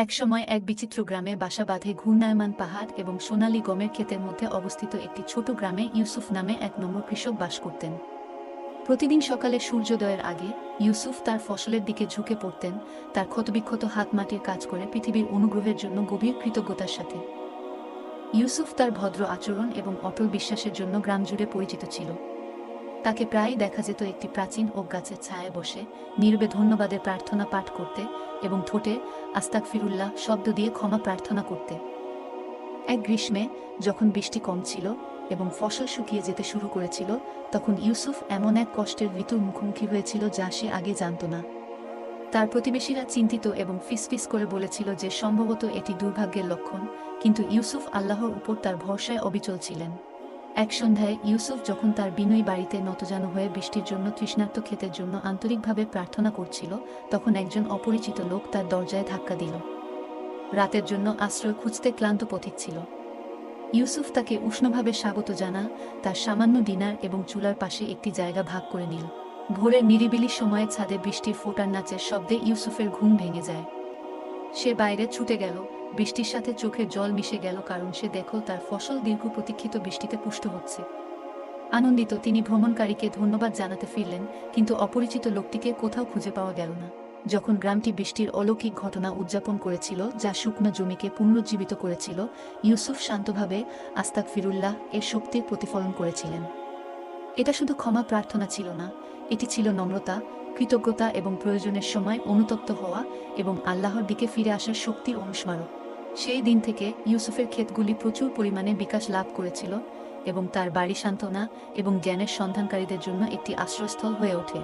একসময় এক বিচিত্র গ্রামে বাসা বাঁধে ঘূর্ণায়মান পাহাড় এবং সোনালী গমের ক্ষেতের মধ্যে অবস্থিত একটি ছোট গ্রামে ইউসুফ নামে এক নম্র কৃষক বাস করতেন। প্রতিদিন সকালে সূর্যোদয়ের আগে ইউসুফ তার ফসলের দিকে ঝুঁকে পড়তেন, তার ক্ষতবিক্ষত হাত মাটির কাজ করে পৃথিবীর অনুগ্রহের জন্য গভীর কৃতজ্ঞতার সাথে। ইউসুফ তার ভদ্র আচরণ এবং অটল বিশ্বাসের জন্য গ্রাম জুড়ে পরিচিত ছিল। তাকে প্রায়ই দেখা যেত একটি প্রাচীন ওক গাছের ছায়ায় বসে নীরবে ধন্যবাদের প্রার্থনা পাঠ করতে এবং ঠোঁটে আস্তাগফিরুল্লাহ শব্দ দিয়ে ক্ষমা প্রার্থনা করতে। এক গ্রীষ্মে যখন বৃষ্টি কম ছিল এবং ফসল শুকিয়ে যেতে শুরু করেছিল, তখন ইউসুফ এমন এক কষ্টের ঋতুর মুখোমুখি হয়েছিল যা সে আগে জানত না। তার প্রতিবেশীরা চিন্তিত এবং ফিসফিস করে বলেছিল যে সম্ভবত এটি দুর্ভাগ্যের লক্ষণ, কিন্তু ইউসুফ আল্লাহর উপর তার ভরসায় অবিচল ছিলেন। এক সন্ধ্যায় ইউসুফ যখন তার বিনয়ী বাড়িতে নতজানু হয়ে বৃষ্টির জন্য তৃষ্ণার্ত ক্ষেতের জন্য আন্তরিকভাবে প্রার্থনা করছিল, তখন একজন অপরিচিত লোক তার দরজায় ধাক্কা দিল। রাতের জন্য আশ্রয় খুঁজতে ক্লান্ত পথিক ছিল। ইউসুফ তাকে উষ্ণভাবে স্বাগত জানা, তার সামান্য ডিনার এবং চুলার পাশে একটি জায়গা ভাগ করে নিল। ভোরের নিরিবিলি সময়ে ছাদে বৃষ্টির ফোঁটার নাচের শব্দে ইউসুফের ঘুম ভেঙে যায়। সে বাইরে ছুটে গেল, বৃষ্টির সাথে চোখের জল মিশে গেল, কারণ সে দেখল তার ফসল দীর্ঘ প্রতীক্ষিত বৃষ্টিতে পুষ্ট হচ্ছে। আনন্দিত তিনি ভ্রমণকারীকে ধন্যবাদ জানাতে ফিরলেন, কিন্তু অপরিচিত লোকটিকে কোথাও খুঁজে পাওয়া গেল না। যখন গ্রামটি বৃষ্টির অলৌকিক ঘটনা উদযাপন করেছিল যা শুকনো জমিকে পুনরুজ্জীবিত করেছিল, ইউসুফ শান্তভাবে আস্তাগফিরুল্লাহ এর শক্তির প্রতিফলন করেছিলেন। এটা শুধু ক্ষমা প্রার্থনা ছিল না, এটি ছিল নম্রতা, কৃতজ্ঞতা এবং প্রয়োজনের সময় অনুতপ্ত হওয়া এবং আল্লাহর দিকে ফিরে আসার শক্তির অনুস্মারক। সেই দিন থেকে ইউসুফের ক্ষেতগুলি প্রচুর পরিমাণে বিকাশ লাভ করেছিল এবং তার বাড়ি সান্ত্বনা এবং জ্ঞানের সন্ধানকারীদের জন্য একটি আশ্রয়স্থল হয়ে ওঠে।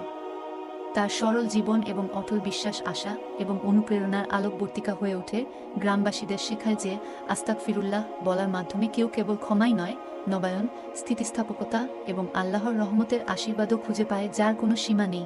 তার সরল জীবন এবং অটল বিশ্বাস আশা এবং অনুপ্রেরণার আলোকবর্তিকা হয়ে ওঠে, গ্রামবাসীদের শেখায় যে আস্তাগফিরুল্লাহ বলার মাধ্যমে কেউ কেবল ক্ষমাই নয়, নবায়ন, স্থিতিস্থাপকতা এবং আল্লাহর রহমতের আশীর্বাদও খুঁজে পায় যার কোনো সীমা নেই।